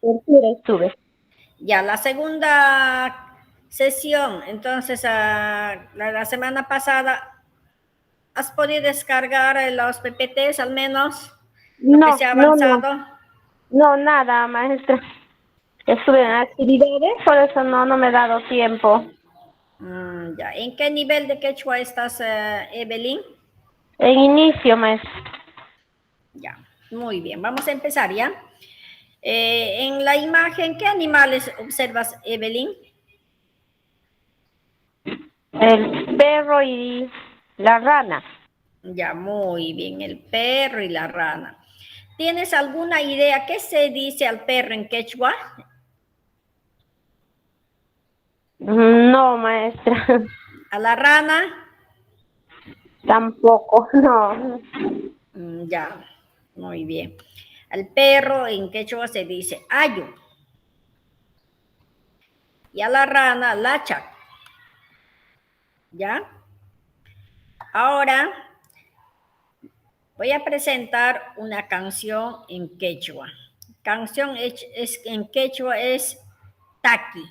apertura estuve. Ya, la segunda sesión, entonces, la semana pasada, ¿has podido descargar los PPTs al menos? Lo que se No, ha no, no, avanzado. no, nada, maestra. Estuve en actividades, por eso no me he dado tiempo. Ya. ¿En qué nivel de quechua estás, Evelyn? En inicio, maestra. Ya, muy bien. Vamos a empezar ya. En la imagen, ¿qué animales observas, Evelyn? El perro y la rana. Ya, muy bien. El perro y la rana. ¿Tienes alguna idea qué se dice al perro en quechua? No, maestra. A la rana, Tampoco, no. ya, muy bien. Al perro en quechua se dice ayo. Y a la rana, lacha. ¿Ya? Ahora voy a presentar una canción en quechua. Canción en quechua es taqui,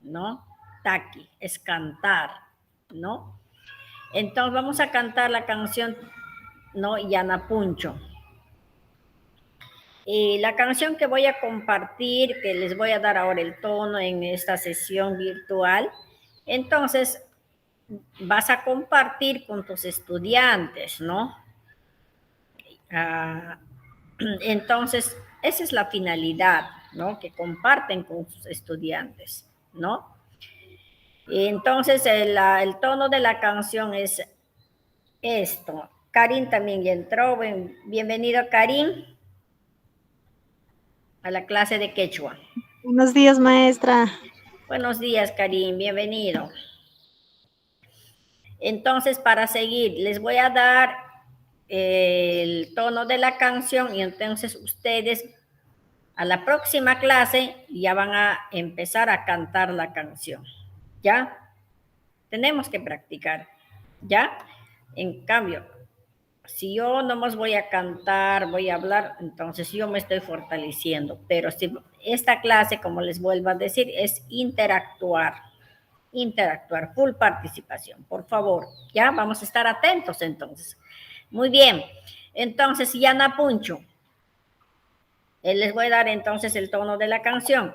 ¿no? Taqui, es cantar, ¿no? Entonces vamos a cantar la canción, ¿no? Yanapuncho. Y la canción que voy a compartir, que les voy a dar ahora el tono en esta sesión virtual, entonces vas a compartir con tus estudiantes, ¿no? Ah, entonces, esa es la finalidad, ¿no? Que comparten con sus estudiantes, ¿no? Y entonces, el tono de la canción es esto. Karin también ya entró. Bienvenido, Karin, a la clase de quechua. Buenos días, maestra. Buenos días, Karin, bienvenido. Entonces, para seguir, les voy a dar el tono de la canción y entonces ustedes a la próxima clase ya van a empezar a cantar la canción. ¿Ya? Tenemos que practicar. ¿Ya? En cambio, si yo nomás voy a cantar, voy a hablar, entonces yo me estoy fortaleciendo. Pero si esta clase, como les vuelvo a decir, es interactuar, full participación, por favor. Ya, vamos a estar atentos entonces. Muy bien. Entonces, Yana Puncho, les voy a dar entonces el tono de la canción.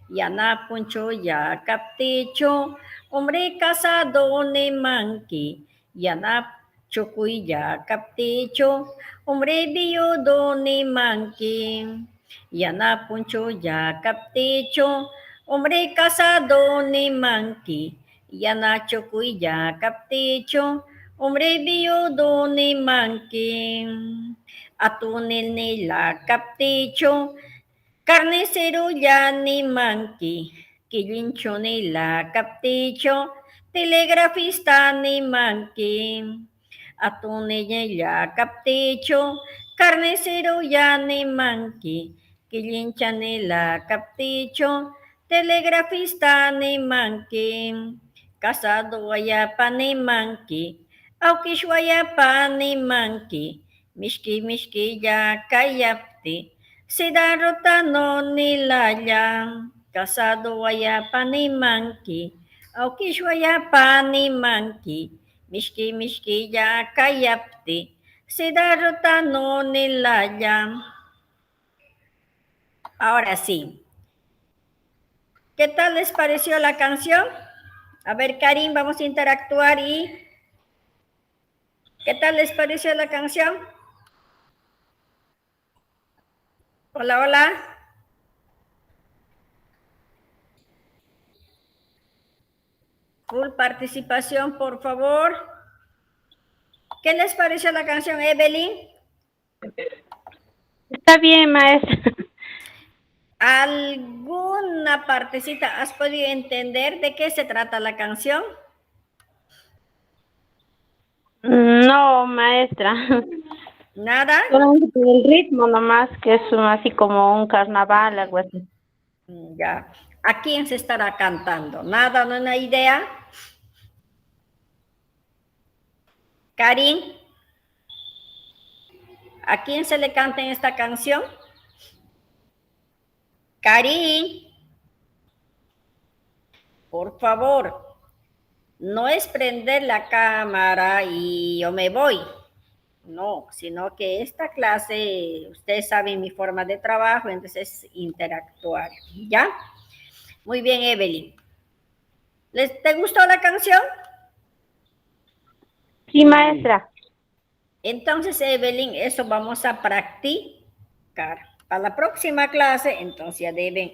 Yana Puncho ya capticho, hombre casado ne manqui. Yana Chucuy ya capticho, hombre viudo ne manqui. Yana Puncho ya capticho, hombre casado ne manqui. Yana Chucuy ya capticho, hombre viudo ne manqui. Atunil nila capticho, carnicero ya ni manqui, quilincho nila capticho, telegrafista ni manqui. Atunil nila capticho, carnicero ya ni manqui, quilincha nila capticho, telegrafista ni manqui. Casado pa ni manqui, aukishwaya ni manqui. Mishki mishki ya kayapti, sidarota no nilaya, kasado waya panimanki, aukishwaya panimanki, mishki mishki ya kayapti, sidarota no nilaya. Ahora sí, ¿qué tal les pareció la canción? A ver, Karim, vamos a interactuar y ¿qué tal les pareció la canción? Hola, hola. Full participación, por favor. ¿Qué les pareció la canción, Evelyn? Está bien, maestra. ¿Alguna partecita has podido entender de qué se trata la canción? No, maestra. ¿Nada? Solamente por el ritmo nomás, que es así como un carnaval, algo así. Ya. ¿A quién se estará cantando? ¿Nada? ¿No una idea? Karin, ¿a quién se le canta en esta canción? Karin, por favor, no es prender la cámara y yo me voy. No, sino que esta clase, ustedes saben mi forma de trabajo, entonces es interactuar, ¿ya? Muy bien, Evelyn. ¿Te gustó la canción? Sí, maestra. Entonces, Evelyn, eso vamos a practicar. Para la próxima clase, entonces ya deben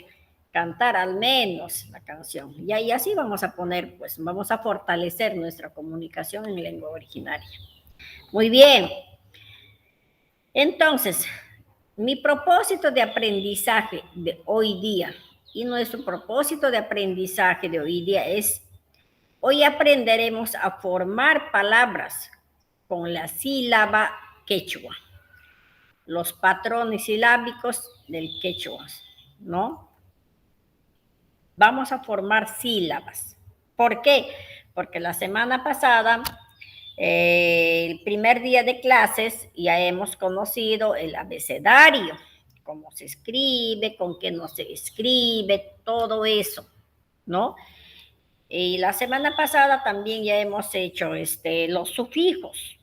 cantar al menos la canción. Y así vamos a poner, pues, vamos a fortalecer nuestra comunicación en lengua originaria. Muy bien. Entonces, mi propósito de aprendizaje de hoy día y nuestro propósito de aprendizaje de hoy día es, hoy aprenderemos a formar palabras con la sílaba quechua, los patrones silábicos del quechua, ¿no? Vamos a formar sílabas. ¿Por qué? Porque la semana pasada, el primer día de clases, ya hemos conocido el abecedario, cómo se escribe, con qué no se escribe, todo eso, ¿no? Y la semana pasada también ya hemos hecho los sufijos,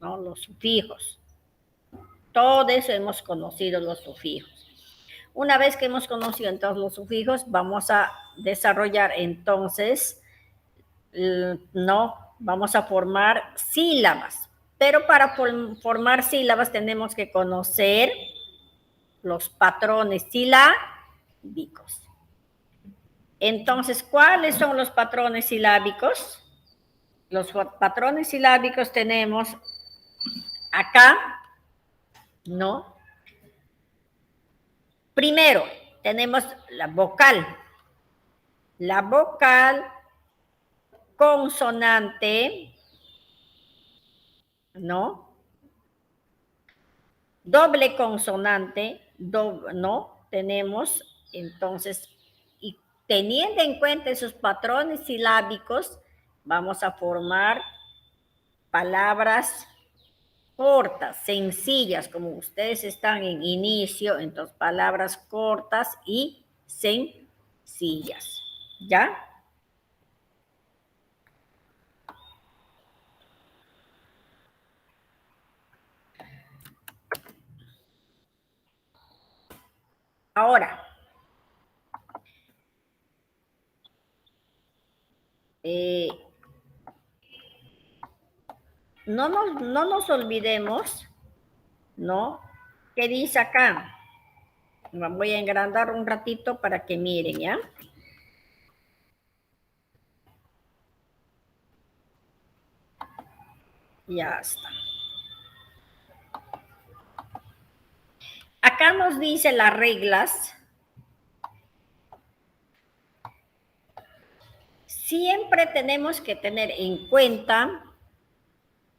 ¿no? Los sufijos. Todo eso hemos conocido los sufijos. Una vez que hemos conocido entonces los sufijos, vamos a desarrollar entonces, no, vamos a formar sílabas. Pero para formar sílabas tenemos que conocer los patrones silábicos. Entonces, ¿cuáles son los patrones silábicos? Los patrones silábicos tenemos acá, ¿no? Primero, tenemos la vocal. La vocal consonante, ¿no? Doble consonante, ¿no? Tenemos, entonces, y teniendo en cuenta esos patrones silábicos, vamos a formar palabras cortas, sencillas, como ustedes están en inicio, entonces palabras cortas y sencillas, ¿ya? Ahora, no nos olvidemos, ¿no? ¿Qué dice acá? Voy a engrandar un ratito para que miren, ¿ya? Ya está. Acá nos dice las reglas. Siempre tenemos que tener en cuenta,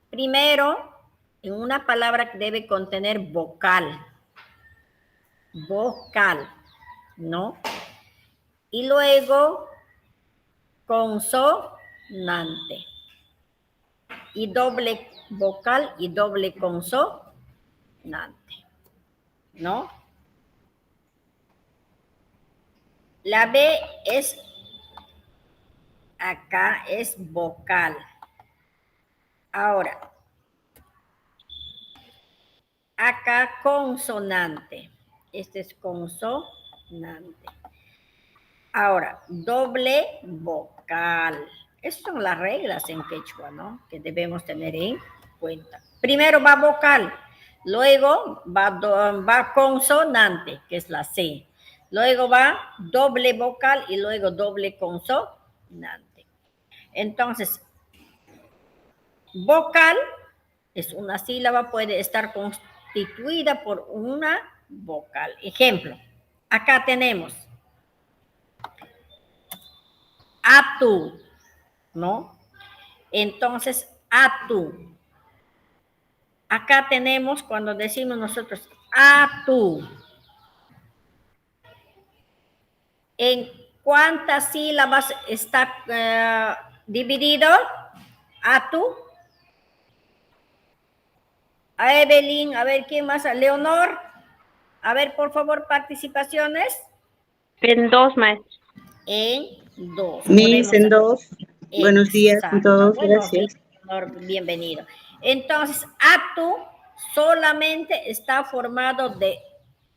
primero, en una palabra que debe contener vocal. Vocal, ¿no? Y luego, consonante. Y doble vocal y doble consonante, ¿no? La B es, acá es vocal. Ahora, acá consonante. Este es consonante. Ahora, doble vocal. Esas son las reglas en quechua, ¿no? Que debemos tener en cuenta. Primero va vocal, luego va consonante, que es la C. Luego va doble vocal y luego doble consonante. Entonces, vocal es una sílaba, puede estar constituida por una vocal. Ejemplo, acá tenemos atu, ¿no? Entonces, atu. Acá tenemos, cuando decimos nosotros atu, ¿en cuántas sílabas está dividido? Atu. A Evelyn, a ver, ¿quién más? Leonor. A ver, por favor, participaciones. En dos, maestra. En dos. Miss, en dos. Buenos días a Exacto. todos, Buenos gracias. días, señor, bienvenido. Entonces, atu solamente está formado de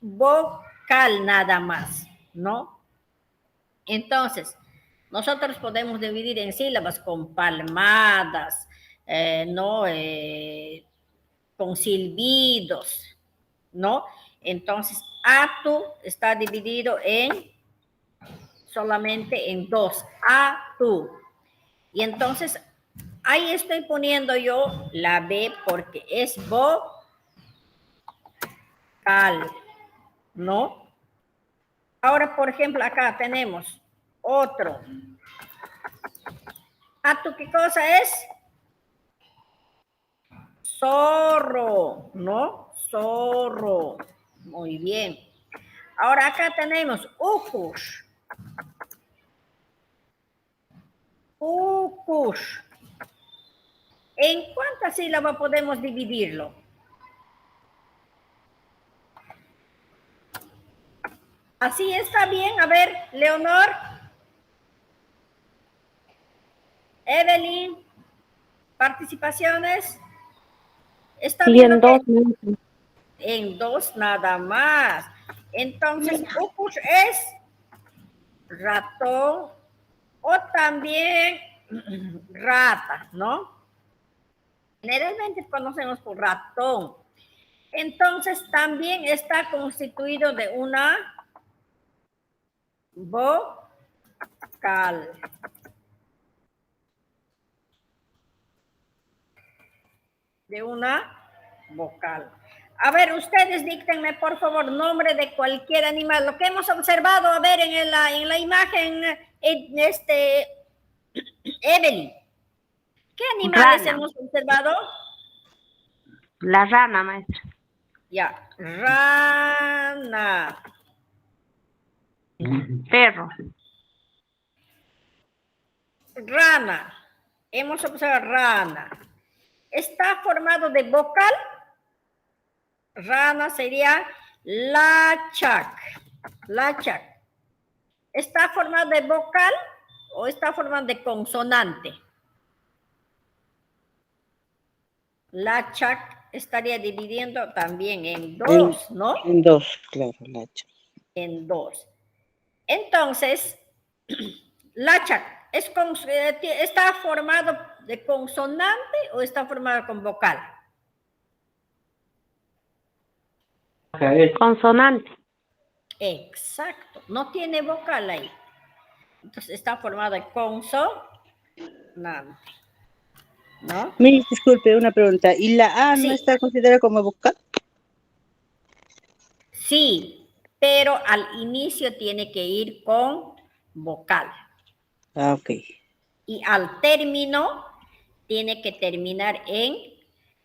vocal nada más, ¿no? Entonces, nosotros podemos dividir en sílabas con palmadas, ¿no? Con silbidos, ¿no? Entonces, atu está dividido en solamente en dos, atu. Y entonces, ahí estoy poniendo yo la B porque es vocal, ¿no? Ahora, por ejemplo, acá tenemos otro. ¿Atu qué cosa es? Zorro, ¿no? Zorro. Muy bien. Ahora acá tenemos ucush. Ucush. ¿En cuántas sílabas podemos dividirlo? Así está bien. A ver, Leonor. Evelyn. Participaciones. ¿Está Y bien? en ¿Ok? dos, maestra. En dos nada más. Entonces, ucush es ratón o también rata, ¿no? Generalmente conocemos por ratón. Entonces, también está constituido de una vocal. De una vocal. A ver, ustedes díctenme, por favor, nombre de cualquier animal. Lo que hemos observado, a ver, en la imagen, Evelyn. ¿Qué animales Rana. hemos observado? La rana, maestra. Ya, rana. Perro. Rana. Hemos observado rana. ¿Está formado de vocal? Rana sería lachak. Lachak. ¿Está formado de vocal o está formado de consonante? Lachak estaría dividiendo también en dos, ¿no? En dos, claro, Lacha. En dos. Entonces, lachak, ¿está formado de consonante o está formado con vocal? Consonante. Exacto, no tiene vocal ahí. Entonces está formado de consonante, ¿no? Miss, disculpe, una pregunta. ¿Y la A no Sí, está considerada como vocal? sí, pero al inicio tiene que ir con vocal. Ah, ok. Y al término tiene que terminar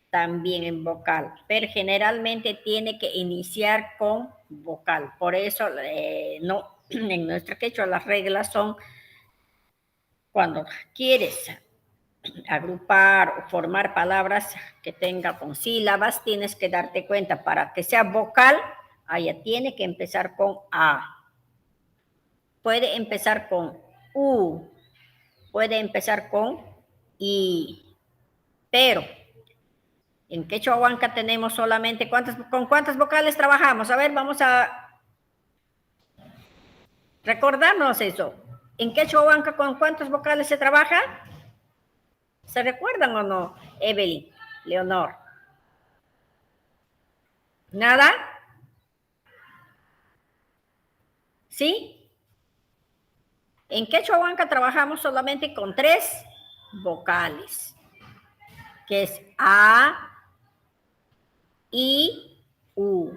también en vocal, pero generalmente tiene que iniciar con vocal. Por eso no, en nuestra quechua las reglas son cuando quieres agrupar o formar palabras que tengan con sílabas, tienes que darte cuenta para que sea vocal, allá tiene que empezar con A. Puede empezar con U, puede empezar con I, pero en quechua huanca tenemos solamente, ¿con cuántas vocales trabajamos? A ver, vamos a recordarnos eso. En quechua huanca, ¿con cuántas vocales se trabaja? ¿Se recuerdan o no, Evelyn, Leonor? ¿Nada? ¿Sí? En quechua huanca trabajamos solamente con 3 vocales, que es A, I, U.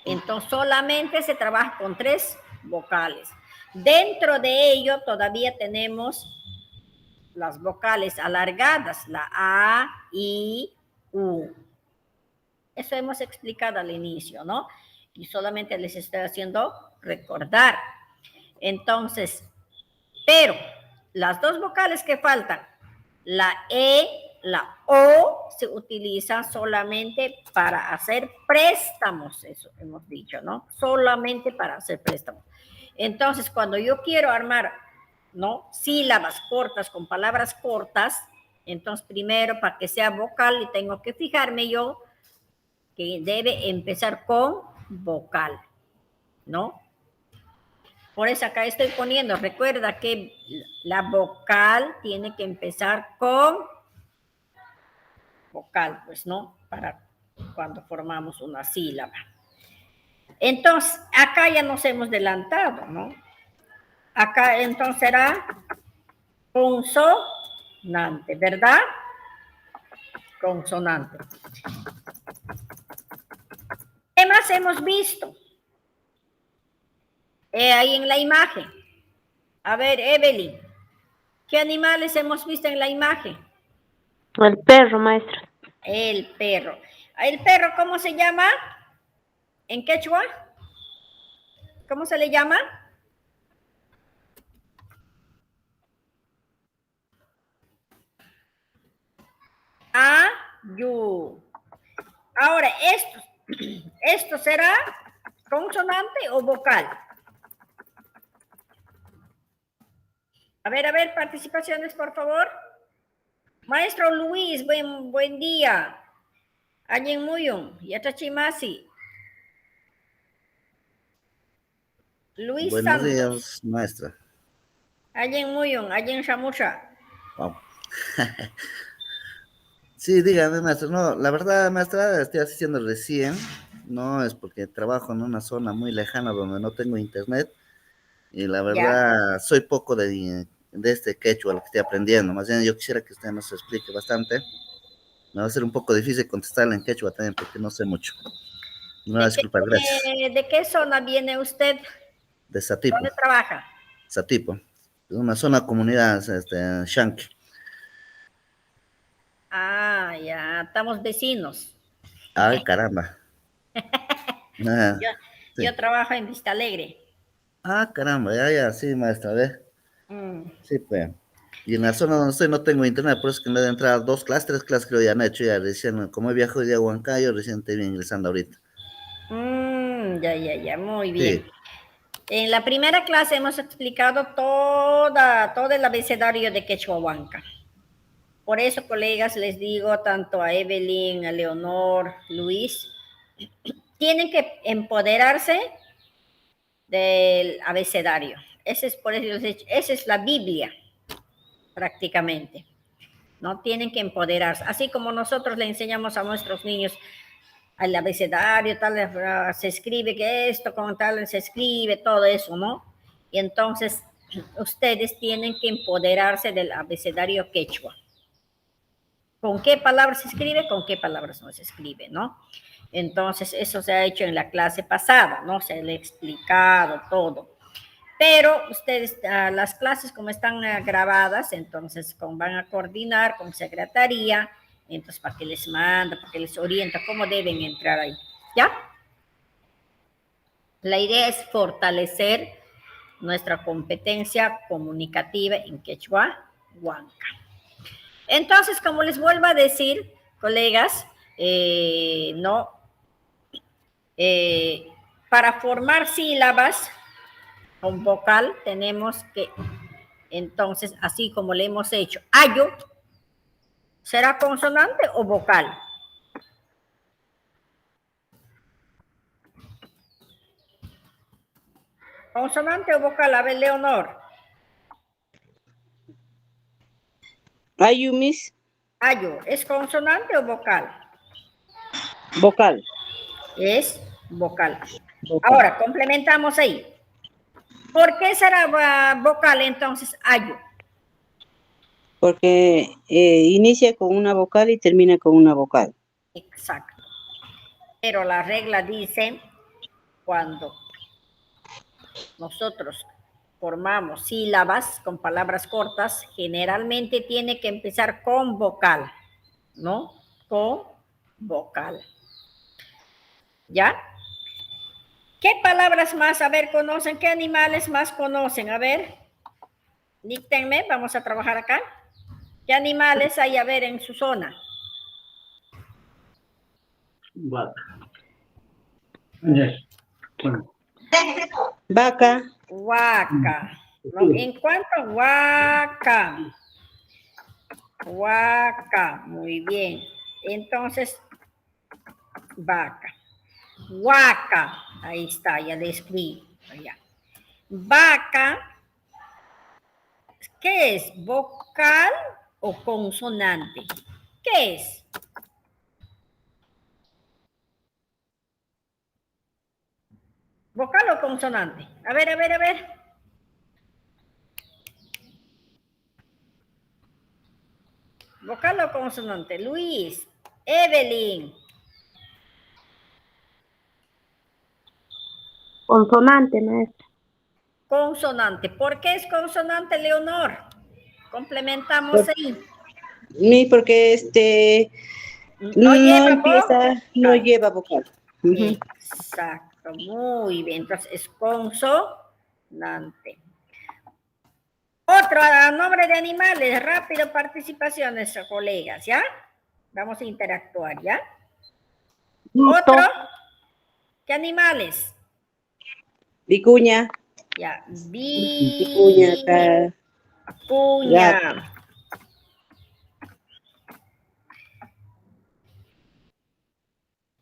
Entonces solamente se trabaja con 3 vocales. Dentro de ello todavía tenemos las vocales alargadas, la A, I, U. Eso hemos explicado al inicio, ¿no? Y solamente les estoy haciendo recordar. Entonces, pero las 2 vocales que faltan, la E la O se utiliza solamente para hacer préstamos, eso hemos dicho, ¿no? Solamente para hacer préstamos. Entonces, cuando yo quiero armar, ¿no? Sílabas cortas con palabras cortas, entonces primero para que sea vocal y tengo que fijarme yo que debe empezar con vocal, ¿no? Por eso acá estoy poniendo, recuerda que la vocal tiene que empezar con vocal, pues, ¿no? Para cuando formamos una sílaba. Entonces, acá ya nos hemos adelantado, ¿no? Acá entonces será consonante, ¿verdad? Consonante. ¿Qué más hemos visto? Ahí en la imagen. A ver, Evelyn, ¿qué animales hemos visto en la imagen? El perro, maestra. El perro. ¿El perro cómo se llama? ¿En quechua? ¿Cómo se le llama? Ayu. Ahora, ¿esto será consonante o vocal? A ver, participaciones, por favor. Maestro Luis, buen día. Ayen Muyun, Yatachimasi. Luis Buenos Santos. días, maestra. Ayen Muyun, Ayen Shamusha. Wow. Sí, dígame, maestra. No, la verdad, maestra, estoy haciendo recién. No es porque trabajo en una zona muy lejana donde no tengo internet. Y la verdad, soy poco de este quechua lo que estoy aprendiendo. Más bien, yo quisiera que usted nos explique bastante. Me va a ser un poco difícil contestarle en quechua también porque no sé mucho. Me va a disculpar, gracias. ¿De qué zona viene usted? De Satipo. ¿Dónde trabaja? Satipo. Es una zona comunidad, Shanki. Ah, ya, estamos vecinos. Ay, caramba. Ah, sí. Yo trabajo en Vista Alegre. Ah, caramba, ya, sí, maestra, ¿ve? Mm. Sí, pues. Y en la zona donde estoy no tengo internet, por eso que me de entrar 3 clases creo ya han hecho, ya recién, como he viajado de Huancayo, recién te voy ingresando ahorita. Ya, muy bien. Sí. En la primera clase hemos explicado todo el abecedario de Quechuahuanca. Por eso, colegas, les digo tanto a Evelyn, a Leonor, Luis, tienen que empoderarse del abecedario. Por eso les he dicho, esa es la Biblia, prácticamente. ¿No? Tienen que empoderarse. Así como nosotros le enseñamos a nuestros niños al abecedario, tal, se escribe que esto, con tal, se escribe, todo eso, ¿no? Y entonces, ustedes tienen que empoderarse del abecedario quechua. ¿Con qué palabras se escribe? ¿Con qué palabras no se escribe, no? Entonces, eso se ha hecho en la clase pasada, ¿no? Se le ha explicado todo. Pero ustedes, las clases como están grabadas, entonces van a coordinar con secretaría, entonces para que les manda, para que les orienta cómo deben entrar ahí, ¿ya? La idea es fortalecer nuestra competencia comunicativa en quechua, huanca. Entonces, como les vuelvo a decir, colegas, para formar sílabas con vocal tenemos que, entonces, así como le hemos hecho, ayo, ¿será consonante o vocal? ¿Consonante o vocal? A ver, Leonor. Ayumis, Ayo, ¿es consonante o vocal? vocal. Es vocal. Vocal. Ahora, complementamos ahí. ¿Por qué será vocal entonces ayo? Porque inicia con una vocal y termina con una vocal. Exacto. Pero la regla dice, cuando nosotros formamos sílabas con palabras cortas, generalmente tiene que empezar con vocal, ¿no? Con vocal. ¿Ya? ¿Qué palabras más, a ver, conocen? ¿Qué animales más conocen? A ver, díctenme, vamos a trabajar acá. ¿Qué animales hay a ver en su zona? Vaca, Huaca. ¿No? ¿En cuánto? Huaca. Huaca. Muy bien. Entonces, vaca. Huaca. Ahí está, ya le escribí. Ya. Vaca. ¿Qué es? ¿Vocal o consonante? ¿Qué es? ¿Vocal o consonante? A ver, a ver, a ver. ¿Vocal o consonante? Luis, Evelyn. Consonante, maestra. Consonante. ¿Por qué es consonante, Leonor? Complementamos por- ahí. porque No no lleva empieza, no vocal. lleva vocal. Ujú. Exacto, muy bien. Entonces es consonante. Otro nombre de animales, rápido participaciones, colegas, ¿ya? Vamos a interactuar, ¿ya? Otro, ¿qué animales? Vicuña, Ya, vicuña, acá, vicuña. gato.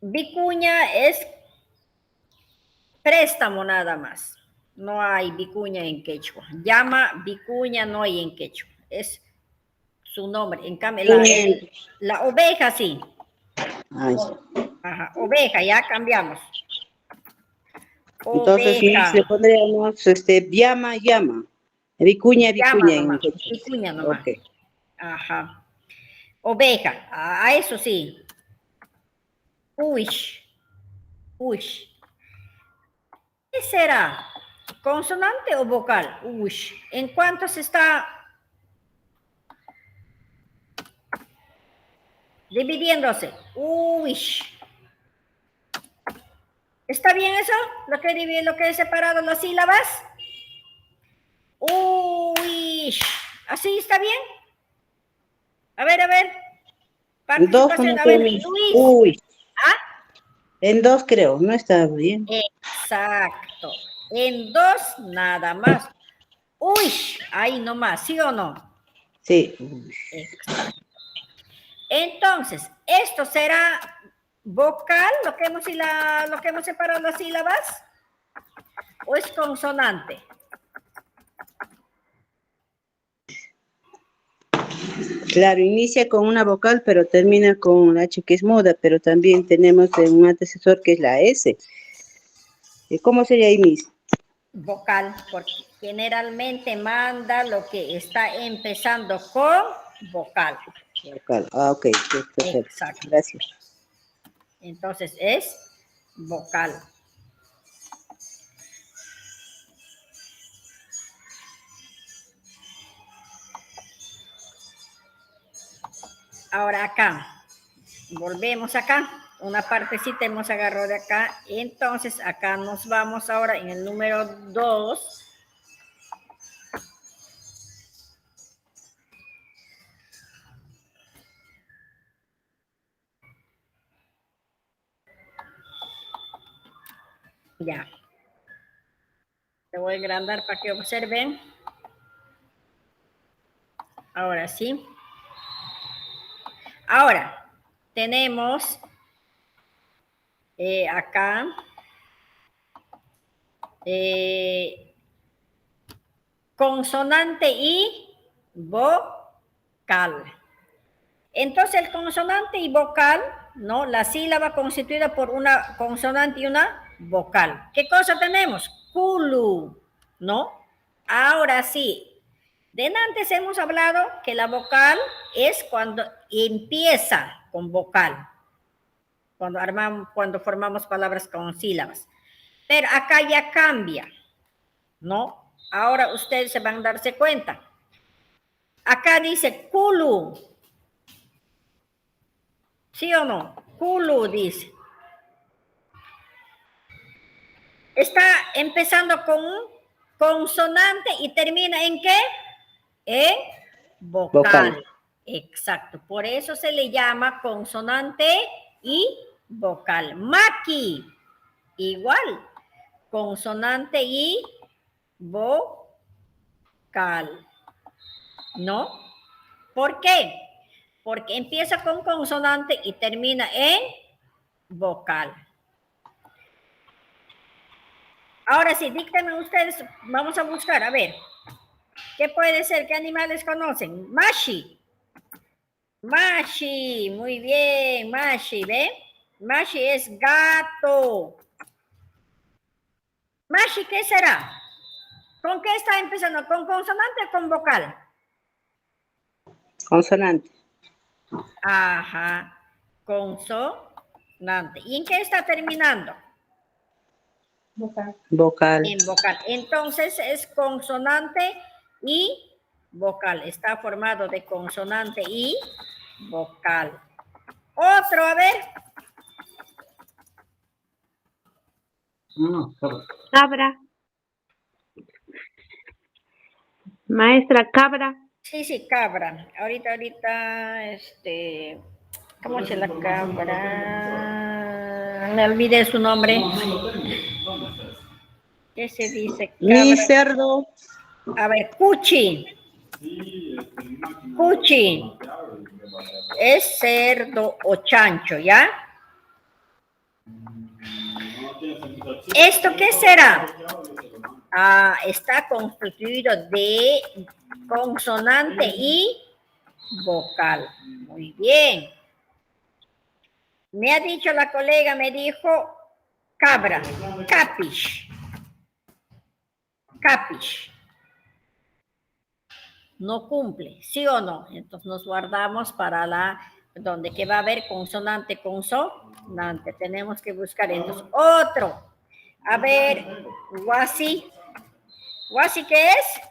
Vicuña es préstamo nada más. No hay vicuña en quechua. Llama vicuña no hay en quechua. Es su nombre. En cambio, la oveja sí. Ay, Ajá, oveja, ya cambiamos. entonces sí, Oveja. le pondríamos, llama, llama. Vicuña, Llama vicuña en nomás. quechua. Vicuña nomás. Ok. Ajá. Oveja. A eso sí. Uish. Uish. ¿Qué será? ¿Consonante o vocal? Uish. ¿En cuánto se está dividiéndose? Uish. ¿Está bien eso? Lo que he separado las sílabas. Uish. ¿Así está bien? A ver, a ver. En dos, Participación. no A ver, creo. Luis. Uy, ¿Ah? en dos creo, no está bien. Exacto. En dos, nada más. Uy, ahí nomás, ¿sí o no? Sí. Exacto. Entonces, ¿esto será vocal, lo que hemos separado las sílabas? ¿O es consonante? Claro, inicia con una vocal, pero termina con la H que es muda, pero también tenemos un antecesor que es la S. ¿Cómo sería ahí, Miss? Vocal, porque generalmente manda lo que está empezando con vocal. Vocal. Ah, ok, perfecto. Exacto. Gracias. Entonces es vocal. Ahora acá, volvemos acá, una partecita hemos agarrado de acá, entonces acá nos vamos ahora en el número 2. Ya. Te voy a agrandar para que observen. Ahora sí. Ahora, tenemos acá consonante y vocal. Entonces, el consonante y vocal, ¿no? La sílaba constituida por una consonante y una vocal. ¿Qué cosa tenemos? Kulu, ¿no? Ahora sí. De antes hemos hablado que la vocal es cuando empieza con vocal, cuando formamos palabras con sílabas. Pero acá ya cambia, ¿no? Ahora ustedes se van a darse cuenta. Acá dice Kulu. ¿Sí o no? Kulu dice. Está empezando con un consonante y termina en ¿qué? En vocal. Vocal. Exacto. Por eso se le llama consonante y vocal. Maki. Igual. Consonante y vocal. ¿No? ¿Por qué? Porque empieza con consonante y termina en vocal. Ahora sí, díctenme ustedes, vamos a buscar, a ver. ¿Qué puede ser? ¿Qué animales conocen? Mashi. Mashi, muy bien, Mashi, ¿ve? Mashi es gato. Mashi, ¿qué será? ¿Con qué está empezando? ¿Con consonante o con vocal? Consonante. Ajá, consonante. ¿Y en qué está terminando? Vocal. En vocal. Entonces es consonante y vocal. Está formado de consonante y vocal. Otro, a ver. Cabra. Maestra, cabra. Sí, sí, cabra. Ahorita, ¿cómo se la cabra? Me olvidé su nombre. ¿Qué se dice? Mi Cabra. cerdo. A ver, cuchi. Cuchi. Es cerdo o chancho, ¿ya? ¿Esto qué será? Ah, está constituido de consonante y vocal. Muy bien. Me ha dicho la colega, me dijo cabra, capish. Capish. No cumple, ¿sí o no? Entonces nos guardamos para donde que va a haber consonante, consonante. Tenemos que buscar entonces otro. A ver, Wasi. ¿Wasi qué es?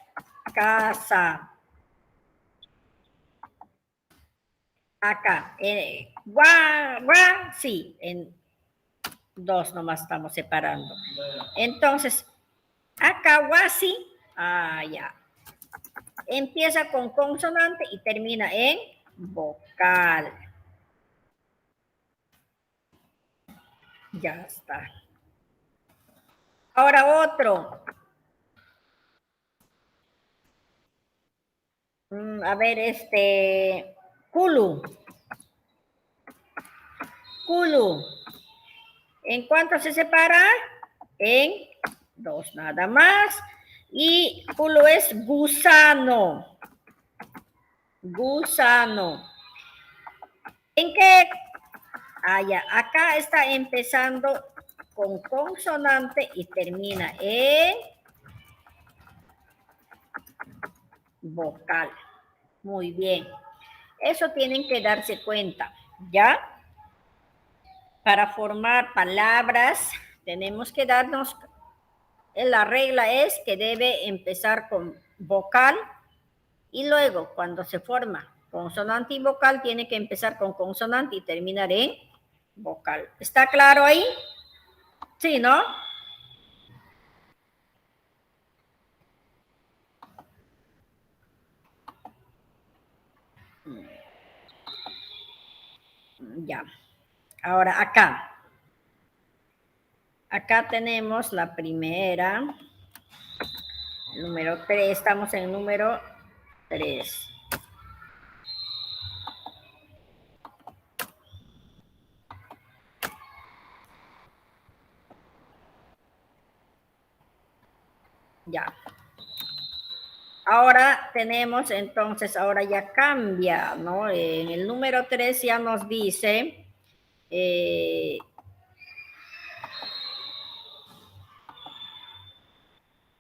Casa. Acá. Sí, en dos nomás estamos separando. Entonces, acá Wasi, ya. Empieza con consonante y termina en vocal. Ya está. Ahora otro. A ver, Kulu. Kulu. ¿En cuánto se separa? En dos nada más. Y Kulu es gusano. Gusano. ¿En qué? Ya. Acá está empezando con consonante y termina en vocal. Muy bien. Eso tienen que darse cuenta, ¿ya? Para formar palabras tenemos que darnos, la regla es que debe empezar con vocal y luego cuando se forma consonante y vocal tiene que empezar con consonante y terminar en vocal. ¿Está claro ahí? Sí, ¿no? Ya. Ahora acá. Acá tenemos la primera. Número 3. Estamos en el número 3. Ya. Ahora tenemos, entonces, ahora ya cambia, ¿no? En el número 3 ya nos dice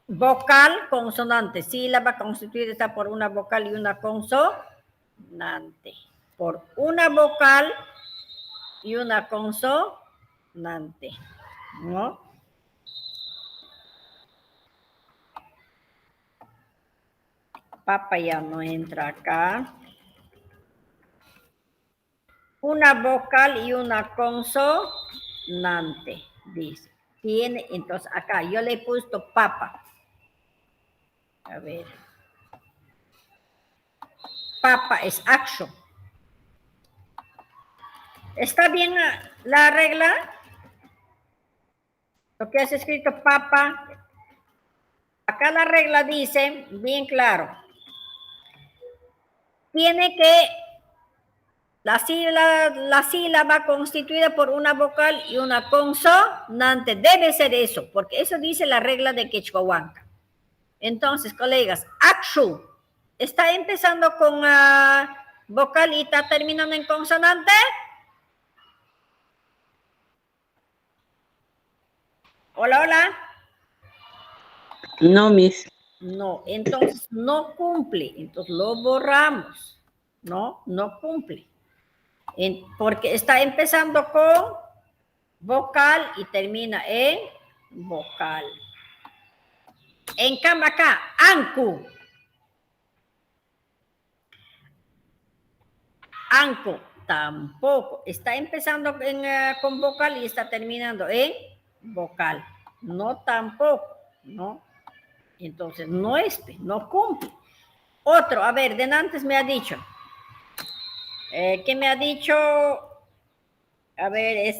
vocal, consonante, sílaba constituida está por una vocal y una consonante. Por una vocal y una consonante, ¿no? Papa ya no entra acá. Una vocal y una consonante, dice. Tiene, entonces acá yo le he puesto papa. A ver. Papa es action. ¿Está bien la regla? Lo que has escrito papa. Acá la regla dice, bien claro, tiene que la sílaba constituida por una vocal y una consonante. Debe ser eso, porque eso dice la regla de Quechuahuanca. Entonces, colegas, achu, ¿está empezando con vocal y está terminando en consonante? Hola, hola. No, Miss. No, entonces no cumple, entonces lo borramos. No cumple. Porque está empezando con vocal y termina en vocal. En cambio acá, anku. Anku tampoco. Está empezando con vocal y está terminando en vocal. No tampoco, ¿no? Entonces no no cumple. Otro, a ver, de antes me ha dicho. ¿Qué me ha dicho? A ver,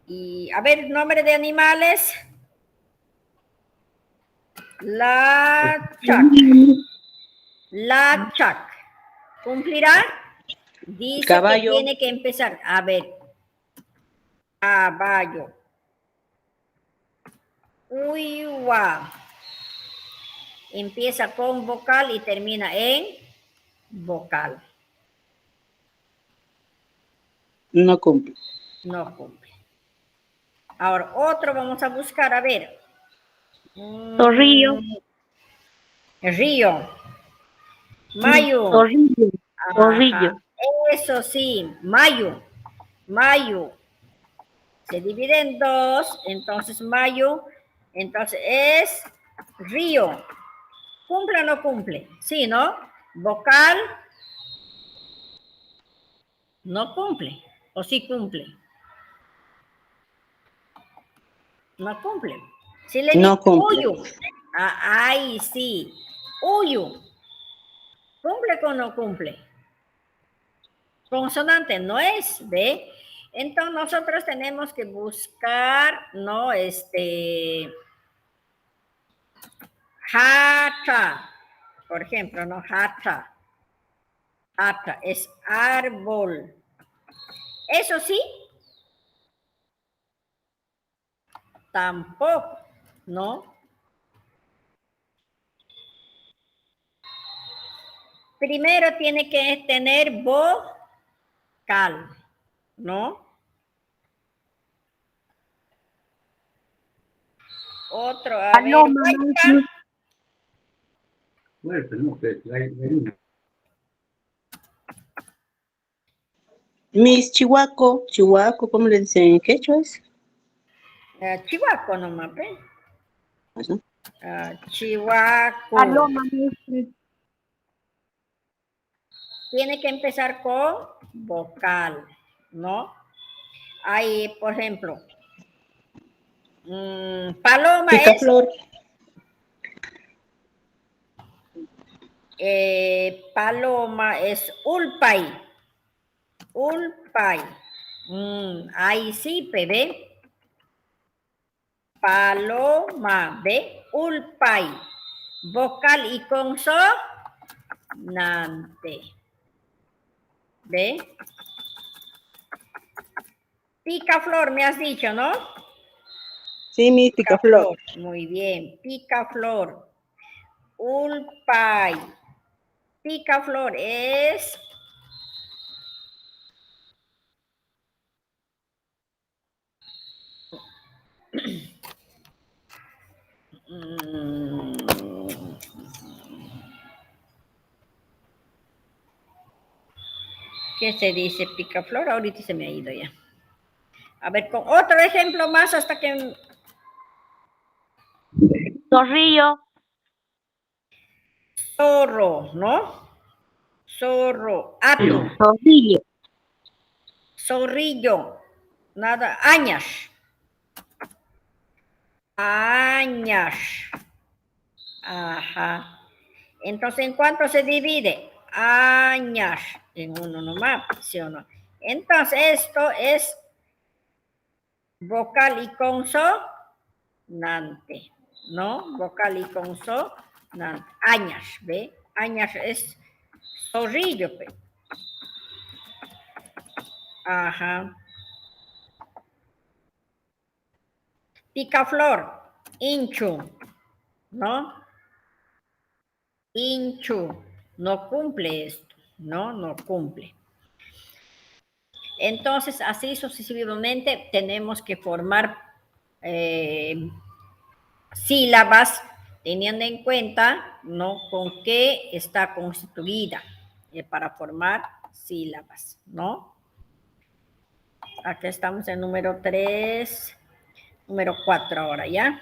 y a ver, nombre de animales. La chac. La chac. ¿Cumplirá? Dice Caballo. que tiene que empezar. A ver. Caballo. Uyua. Empieza con vocal y termina en vocal. No cumple. No cumple. Ahora, otro vamos a buscar, a ver. Zorrillo. Río. Mayo. Zorrillo. Zorrillo. Ajá. Eso sí, mayo. Mayo. Se divide en dos, entonces mayo. Entonces es río. ¿Cumple o no cumple? Sí, ¿no? Vocal. No cumple. ¿O sí cumple? No cumple. Si le digo No cumple. uyu. Ahí sí. Uyu. ¿Cumple o no cumple? Consonante no es, ¿ve? Entonces nosotros tenemos que buscar, ¿no? Hata, por ejemplo, ¿no? Hata. Hata es árbol. Eso sí, tampoco, ¿no? Primero tiene que tener vocal, ¿no? Otro, a ver, Paloma. Miss Chihuaco. Chihuaco, ¿cómo le dicen en quechua? Chihuaco nomás, ¿ve? ¿No? Chihuaco. Paloma, maestra. Tiene que empezar con vocal, ¿no? Hay, por ejemplo, paloma Picaflor. paloma es ulpay. Ulpay. Ahí sí, bebé. Paloma, ¿ve? Ulpay. Vocal y consonante. ¿Ve? Picaflor, me has dicho, ¿no? Sí, Miss Picaflor. Muy bien. Picaflor. Ulpay. Picaflor es... ¿Qué se dice picaflor? Ahorita se me ha ido ya. A ver, con otro ejemplo más hasta que... Zorrillo. Zorro, ¿no? Zorro. Atu. Zorrillo. Zorrillo. Nada. Añas. Añas. Ajá. Entonces, ¿en cuánto se divide? Añas. En uno nomás, ¿sí o no? Entonces, esto es vocal y consonante, ¿no? Vocal y consonante. Añas, ¿ve? Añas es zorrillo, pe. Ajá. Picaflor, hinchu, ¿no? Hinchu, no cumple esto, ¿no? No cumple. Entonces, así sucesivamente tenemos que formar sílabas teniendo en cuenta, ¿no? Con qué está constituida para formar sílabas, ¿no? Aquí estamos en número 3, número 4 ahora, ¿ya?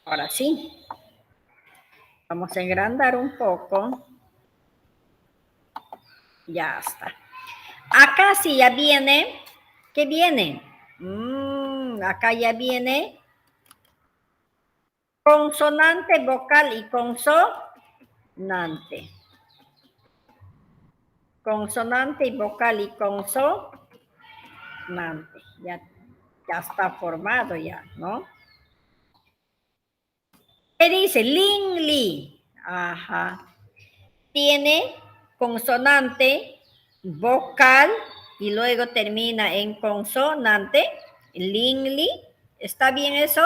Ahora sí. Vamos a engrandar un poco. Ya está. Acá sí ya viene. ¿Qué viene? Acá ya viene consonante, vocal y consonante. Consonante y vocal y consonante. Ya está formado ya, ¿no? ¿Qué dice? Lingli. Ajá. Tiene consonante, vocal y luego termina en consonante. Lingli. ¿Está bien eso?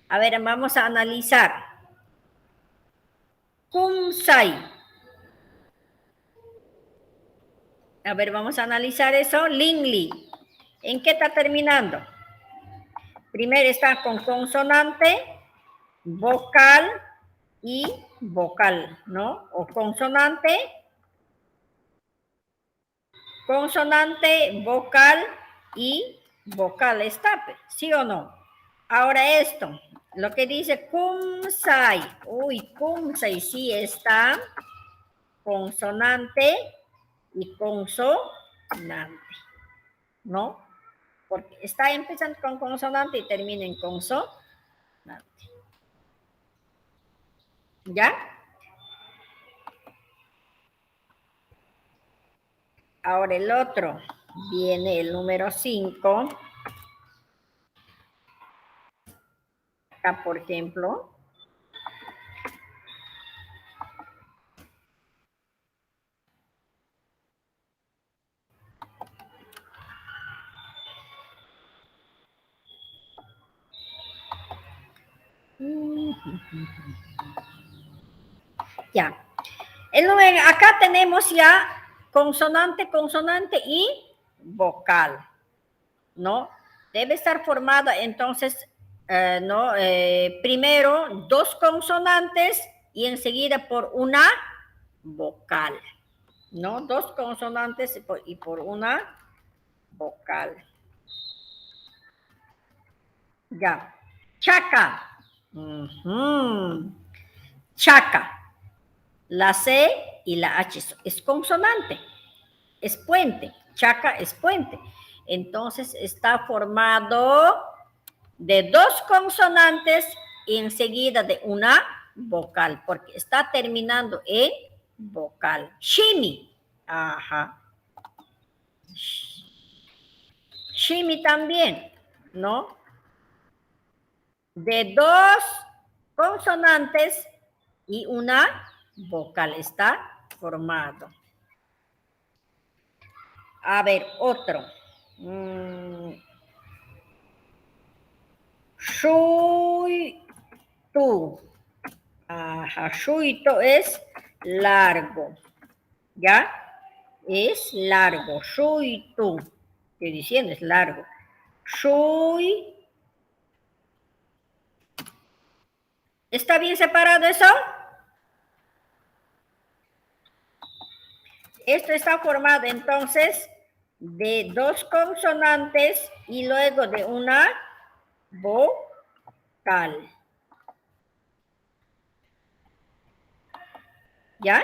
A ver, vamos a analizar. Kumsai. A ver, vamos a analizar eso. Lingli. ¿En qué está terminando? Primero está con consonante, vocal y vocal, ¿no? O consonante, vocal y vocal. ¿Está? ¿Sí o no? Ahora esto, lo que dice kumsai. Uy, kumsai sí está consonante y consonante, ¿no? Porque está empezando con consonante y termina en consonante. ¿Ya? Ahora el otro, viene el número 5. Acá, por ejemplo. Ya. Acá tenemos ya consonante, consonante y vocal, ¿no? Debe estar formada entonces, ¿no? Primero 2 consonantes y enseguida por una vocal, ¿no? 2 consonantes y por una vocal. Ya. Chaca. Chaca. La C y la H es consonante, es puente. Chaca es puente. Entonces está formado de 2 consonantes y enseguida de una vocal, porque está terminando en vocal. Shimi. Ajá. Shimi también, ¿no? De 2 consonantes y una vocal está formado. A ver, otro. Shuitu. Ajá, shuito es largo. ¿Ya? Es largo. Shuitu. Estoy diciendo, es largo. Shui. ¿Está bien separado eso? Esto está formado entonces de dos consonantes y luego de una vocal. ¿Ya?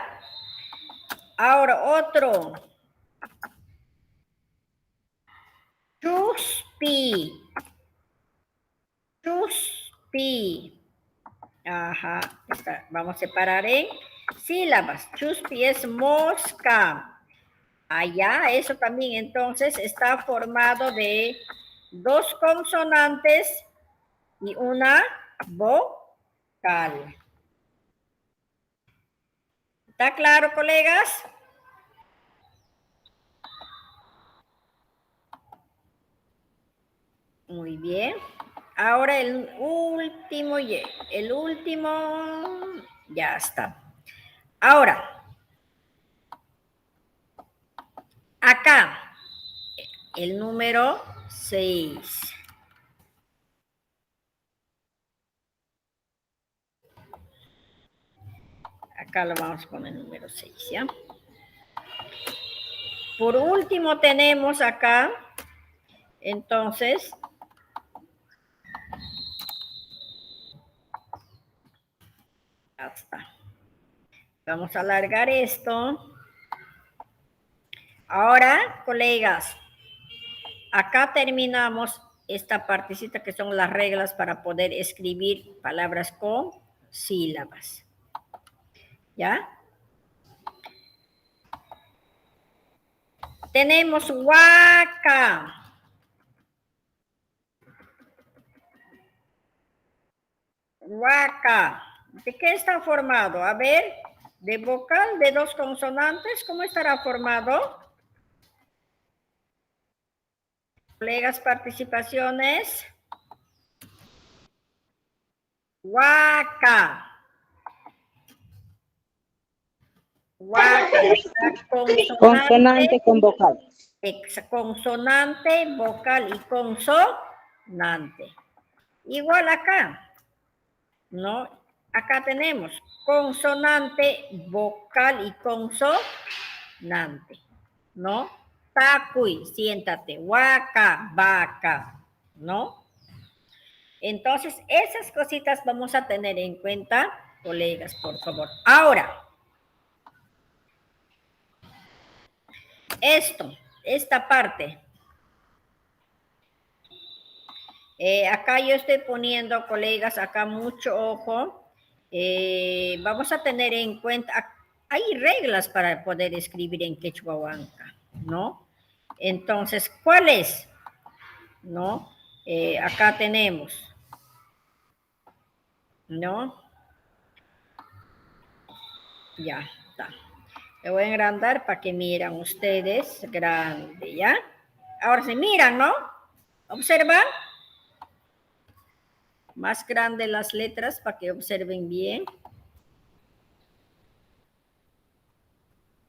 Ahora otro. Chuspi. Chuspi. Ajá. Vamos a separar en sílabas. Chuspi es mosca. Allá, eso también entonces está formado de dos consonantes y una vocal. ¿Está claro, colegas? Muy bien. Ahora el último, ya está. Ahora, acá, el número 6. Acá lo vamos a poner número 6, ¿ya? Por último tenemos acá, entonces, ya está. Vamos a alargar esto. Ahora, colegas, acá terminamos esta partecita que son las reglas para poder escribir palabras con sílabas. ¿Ya? Tenemos huaca. Huaca. ¿De qué está formado? A ver, de vocal, de dos consonantes, ¿cómo estará formado? Colegas, participaciones. Huaca. Huaca. Consonante con vocal. Consonante, vocal y consonante. Igual acá, ¿no? Acá tenemos consonante, vocal y consonante, ¿no? Tacuy, siéntate, huaca, vaca, ¿no? Entonces, esas cositas vamos a tener en cuenta, colegas, por favor. Ahora, esta parte. Acá yo estoy poniendo, colegas, acá mucho ojo. Vamos a tener en cuenta, hay reglas para poder escribir en quechua huanca, ¿no? Entonces, ¿cuáles? ¿No? Acá tenemos, ¿no? Ya está. Le voy a agrandar para que miren ustedes, grande, ¿ya? Ahora se miran, ¿no? ¿Observan? Más grande las letras para que observen bien.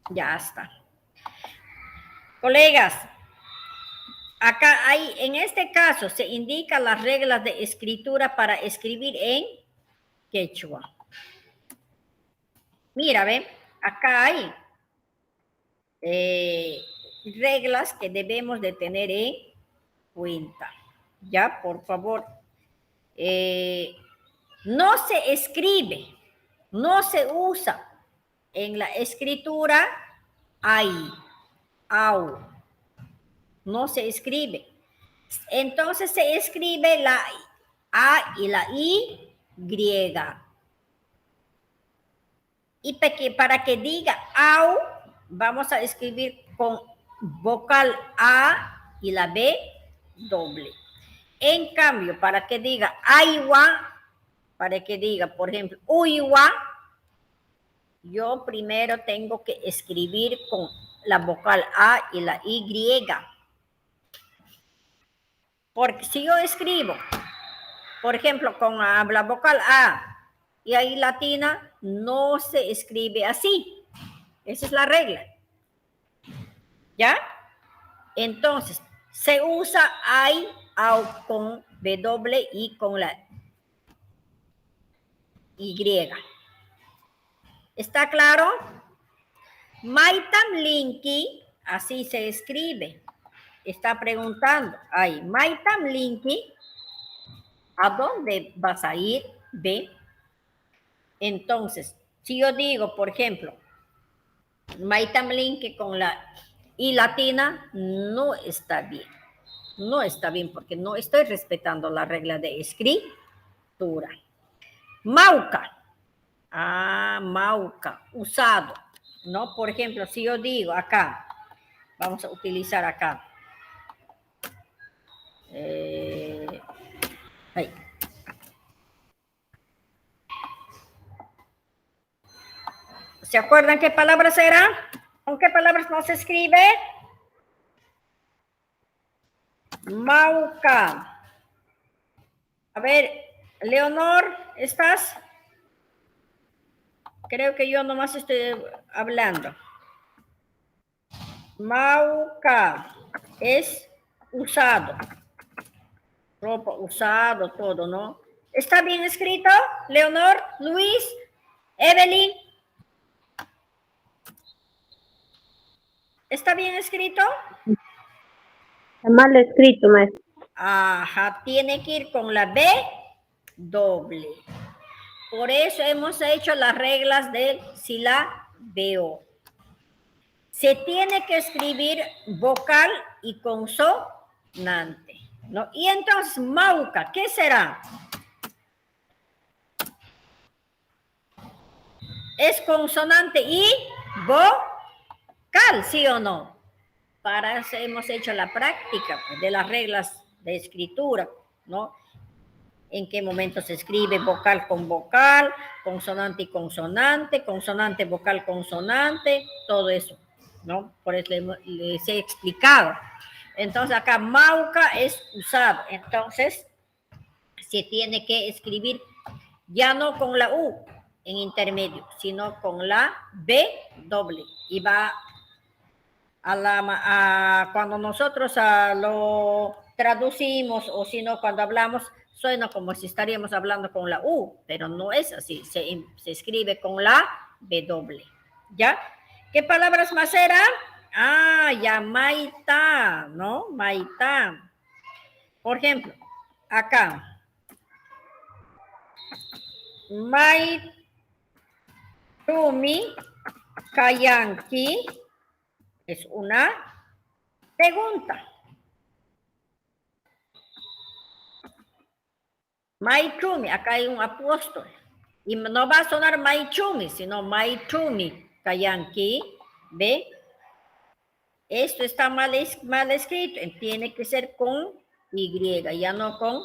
Ya está. Colegas, acá hay, en este caso, se indican las reglas de escritura para escribir en quechua. Mira, ¿ven? Acá hay reglas que debemos de tener en cuenta. Ya, por favor. No se escribe, no se usa en la escritura ay, au. No se escribe. Entonces se escribe la A y la I griega. Y para que diga au, vamos a escribir con vocal A y la B doble. En cambio, para que diga aiwa, para que diga, por ejemplo, uiwa, yo primero tengo que escribir con la vocal A y la Y. Porque si yo escribo, por ejemplo, con la vocal A y ahí latina, no se escribe así. Esa es la regla. ¿Ya? Entonces, se usa ay, au con W y con la Y. ¿Está claro? Maitam linki, así se escribe. Está preguntando, ay, Maitam linki, ¿a dónde vas a ir? Ve. Entonces, si yo digo, por ejemplo, Maitam linki con la I latina, no está bien. No está bien porque no estoy respetando la regla de escritura. Mauca. Ah, mauca, usado. ¿No? Por ejemplo, si yo digo acá, vamos a utilizar acá. Ahí. ¿Se acuerdan qué palabras eran? ¿Con qué palabras no se escribe? Mauca. A ver, Leonor, ¿estás? Creo que yo nomás estoy hablando. Mauca es usado. Ropa, usado, todo, ¿no? ¿Está bien escrito, Leonor, Luis, Evelyn? ¿Está bien escrito? Está mal escrito, maestra. Ajá, tiene que ir con la B doble. Por eso hemos hecho las reglas del silabeo. Se tiene que escribir vocal y consonante, ¿no? Y entonces, mauca, ¿qué será? Es consonante y vocal, ¿sí o no? Para eso hemos hecho la práctica de las reglas de escritura, ¿no? En qué momento se escribe vocal con vocal, consonante y consonante, vocal, consonante, todo eso, ¿no? Por eso les he explicado. Entonces acá mauca es usado, entonces se tiene que escribir ya no con la U en intermedio, sino con la B doble. Y va cuando nosotros lo traducimos o si no cuando hablamos, suena como si estaríamos hablando con la U, pero no es así, se escribe con la B doble. ¿Ya? ¿Qué palabras más eran? Ah, ya, maita, ¿no? Maita. Por ejemplo, acá. Maitumi Kayanki es una pregunta. Maitumi, acá hay un apóstol. Y no va a sonar Maitumi, sino Maitumi Kayanki. ¿Ve? Esto está mal escrito. Tiene que ser con Y, ya no con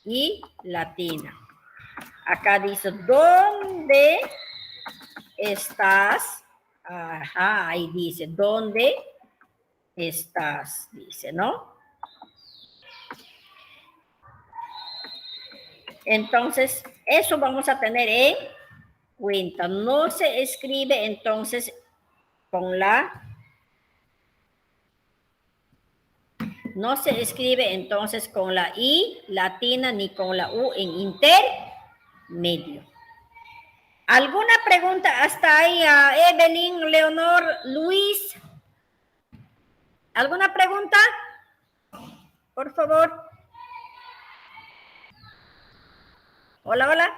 I latina. Acá dice, ¿dónde estás? Ajá, ahí dice, ¿dónde estás? Dice, ¿no? Entonces, eso vamos a tener en cuenta. No se escribe entonces con la... No se escribe entonces con la I latina ni con la U en intermedio. ¿Alguna pregunta hasta ahí a Evelyn, Leonor, Luis? ¿Alguna pregunta? Por favor. Hola, hola.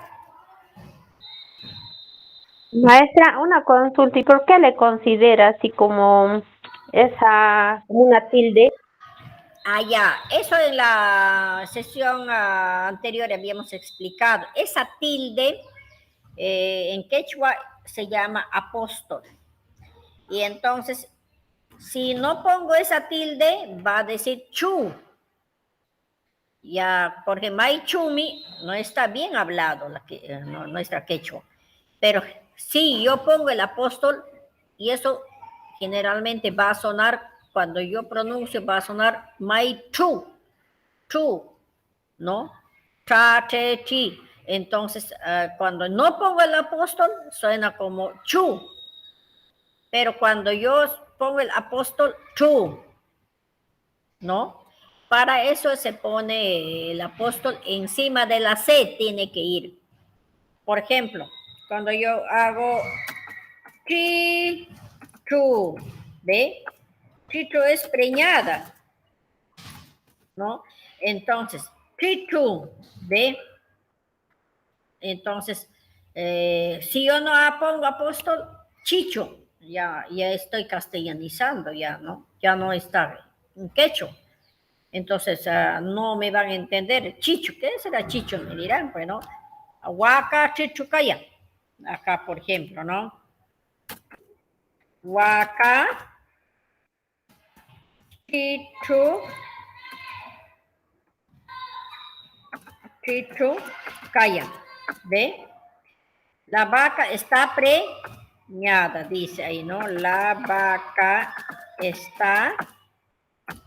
Maestra, una consulta. ¿Y por qué le considera así como una tilde? Ah, ya. Eso en la sesión anterior habíamos explicado. Esa tilde en quechua se llama apóstol. Y entonces, si no pongo esa tilde, va a decir chu. Ya, porque mai chumi no está bien hablado nuestra quechua. Pero si yo pongo el apóstol, y eso generalmente va a sonar, cuando yo pronuncio, va a sonar mai chu, ¿no? Cha, te, ti. Entonces, cuando no pongo el apóstol, suena como chu. Pero cuando yo pongo el apóstol, chu, ¿no? Para eso se pone el apóstol encima de la C, tiene que ir. Por ejemplo, cuando yo hago chi, chichu, ¿ve? Chichu es preñada, ¿no? Entonces, chichu, ¿ve? Entonces, si yo no pongo apóstol, chicho, ya estoy castellanizando, ya, ¿no? Ya no está en quechua. Entonces, no me van a entender. Chicho, ¿qué será chicho? Me dirán, bueno, huaca, chicho, calla. Acá, por ejemplo, ¿no? Huaca, chicho, calla. ¿Ve? La vaca está preñada, dice ahí, ¿no? La vaca está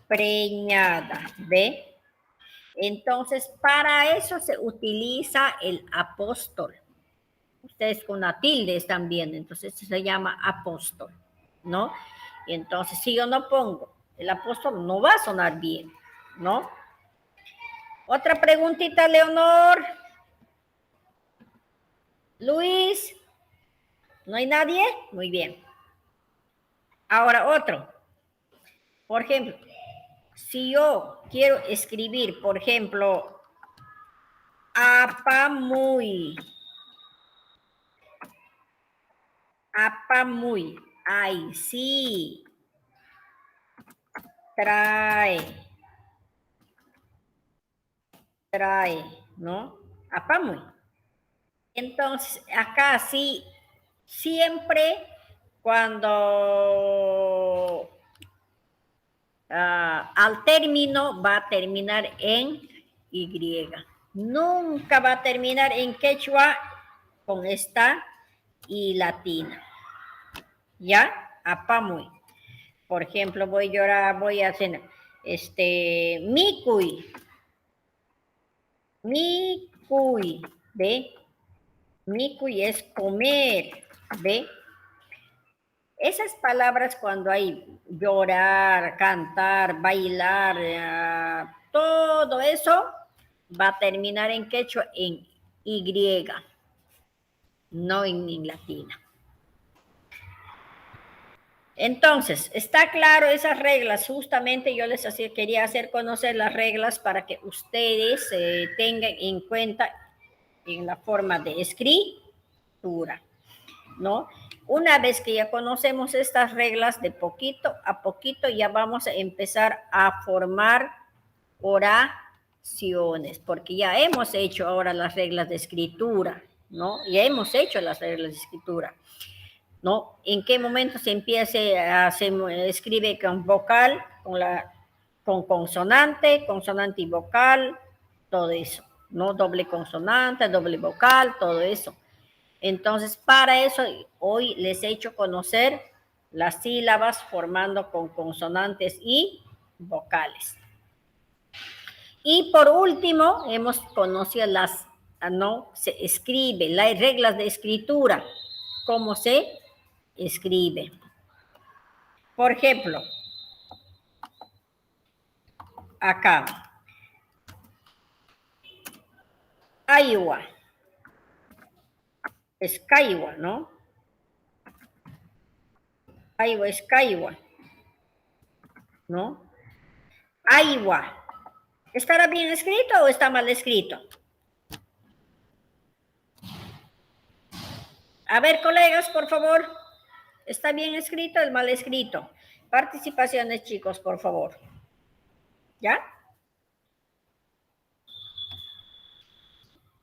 preñada, ¿ve? Entonces, para eso se utiliza el apóstol. Ustedes con una tilde están viendo, entonces se llama apóstol, ¿no? Y entonces, si yo no pongo el apóstol, no va a sonar bien, ¿no? Otra preguntita, Leonor. Luis. ¿No hay nadie? Muy bien. Ahora otro. Por ejemplo, si yo quiero escribir, por ejemplo, apamuy. Apamuy. Ay, sí. Trae, ¿no? Apamuy. Entonces, acá sí, siempre cuando al término va a terminar en Y. Nunca va a terminar en quechua con esta I latina. ¿Ya? Apamuy. Por ejemplo, voy a hacer micuy. Micuy, ¿ve? Micuy es comer, ¿ve? Esas palabras cuando hay llorar, cantar, bailar, todo eso va a terminar en quechua en Y, no en latina. Entonces, está claro esas reglas. Justamente yo les quería hacer conocer las reglas para que ustedes tengan en cuenta en la forma de escritura, ¿no? Una vez que ya conocemos estas reglas, de poquito a poquito ya vamos a empezar a formar oraciones, porque ya hemos hecho ahora las reglas de escritura, ¿no? Ya hemos hecho las reglas de escritura, ¿no? ¿En qué momento se escribe con vocal, con consonante y vocal, todo eso, ¿no? Doble consonante, doble vocal, todo eso. Entonces, para eso, hoy les he hecho conocer las sílabas formando con consonantes y vocales. Y por último, hemos conocido se escribe, las reglas de escritura, cómo se escribe. Por ejemplo, acá, Aiwa. Es Caiwa, ¿no? Aiwa es Caiwa, ¿no? Aiwa. ¿Estará bien escrito o está mal escrito? A ver, colegas, por favor. ¿Está bien escrito o es mal escrito? Participaciones, chicos, por favor. ¿Ya?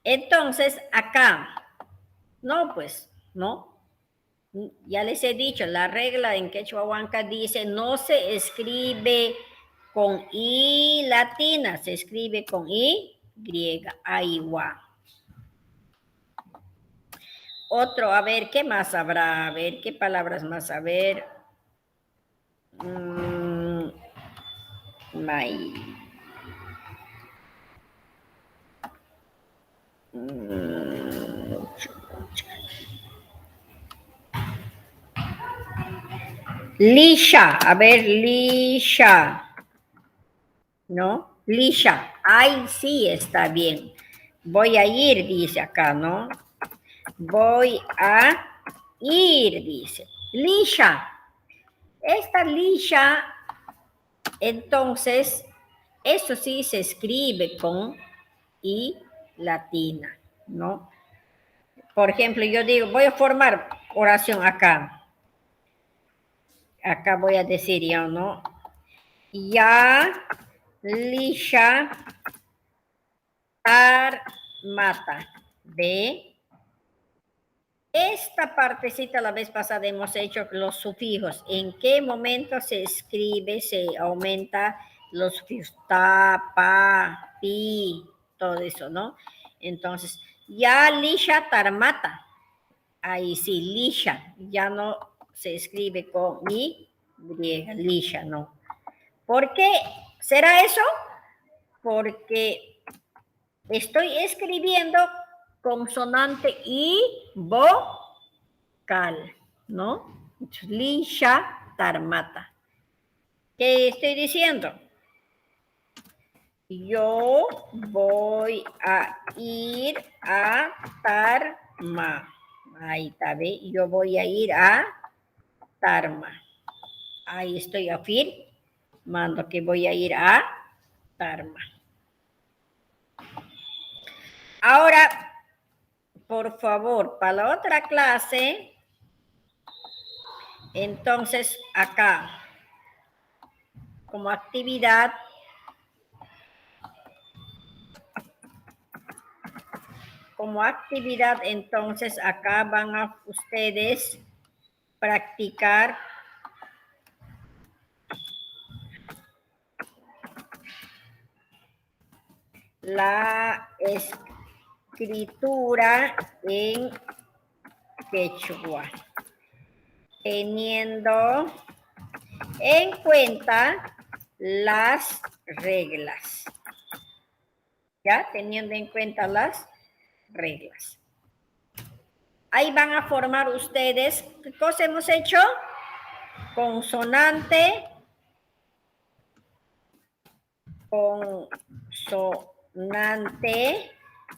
Entonces, acá. No, pues, no. Ya les he dicho, la regla en quechua huanca dice no se escribe con I latina, se escribe con I griega, Aiwa. Otro, a ver, ¿qué más habrá? A ver, ¿qué palabras más? A ver. Lisha, a ver, Lisha. ¿No? Lisha, ay, sí, está bien. Voy a ir, dice acá, ¿no? Voy a ir, dice. Lisha, Esta lisha, entonces, eso sí se escribe con I latina, ¿no? Por ejemplo, yo digo, voy a formar oración acá. Acá voy a decir yo, ¿no? Ya, lisha, mata. De esta partecita la vez pasada hemos hecho los sufijos. ¿En qué momento se escribe, se aumenta los sufijos? Ta, pa, pi, todo eso, ¿no? Entonces, ya lisha tarmata. Ahí sí, lisha. Ya no se escribe con I, griega, lisha, no. ¿Por qué será eso? Porque estoy escribiendo consonante y vocal, ¿no? Lisha tarmata. ¿Qué estoy diciendo? Yo voy a ir a Tarma. Ahí está, ¿ve? Yo voy a ir a Tarma. Ahí estoy afirmando que voy a ir a Tarma. Ahora, por favor, para la otra clase, entonces acá, como actividad, entonces acá van a ustedes practicar la escritura en quechua, teniendo en cuenta las reglas. ¿Ya? Teniendo en cuenta las reglas. Ahí van a formar ustedes, ¿qué cosa hemos hecho? Consonante,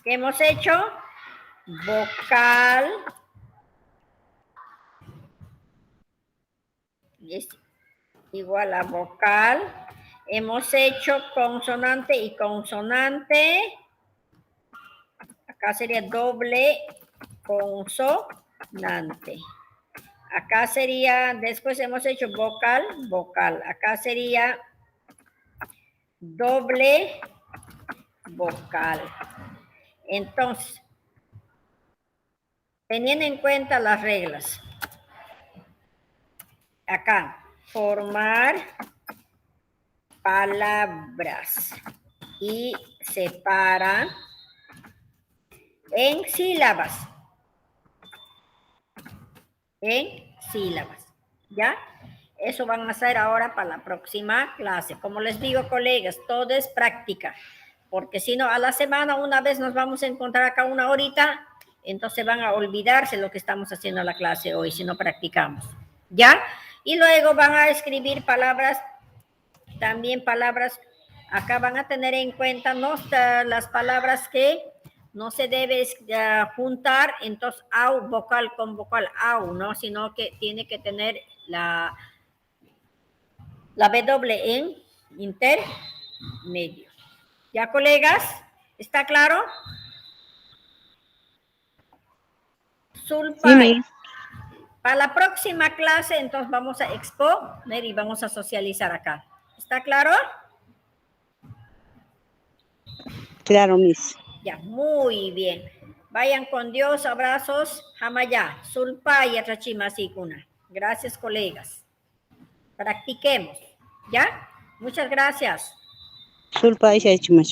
¿qué hemos hecho? Vocal, es igual a vocal. Hemos hecho consonante y consonante. Acá sería doble consonante. Acá sería, después hemos hecho vocal, vocal. Acá sería doble vocal. Entonces, teniendo en cuenta las reglas. Acá, formar palabras y separa en sílabas. ¿Ya? Eso van a hacer ahora para la próxima clase. Como les digo, colegas, todo es práctica. Porque si no, a la semana una vez nos vamos a encontrar acá una horita, entonces van a olvidarse lo que estamos haciendo en la clase hoy si no practicamos. ¿Ya? Y luego van a escribir palabras, también palabras, acá van a tener en cuenta ¿no? Las palabras que no se debe juntar, entonces au, vocal con vocal, au, ¿no? Sino que tiene que tener la W en intermedio. ¿Ya, colegas? ¿Está claro? Sulpai. Sí, para la próxima clase, entonces vamos a exponer y vamos a socializar acá. ¿Está claro? Claro, Miss. Ya, muy bien. Vayan con Dios, abrazos, Hamaya, Sulpa y Atrachima Sikuna. Gracias, colegas. Practiquemos, ¿ya? Muchas gracias. Sulpa y Atrachima.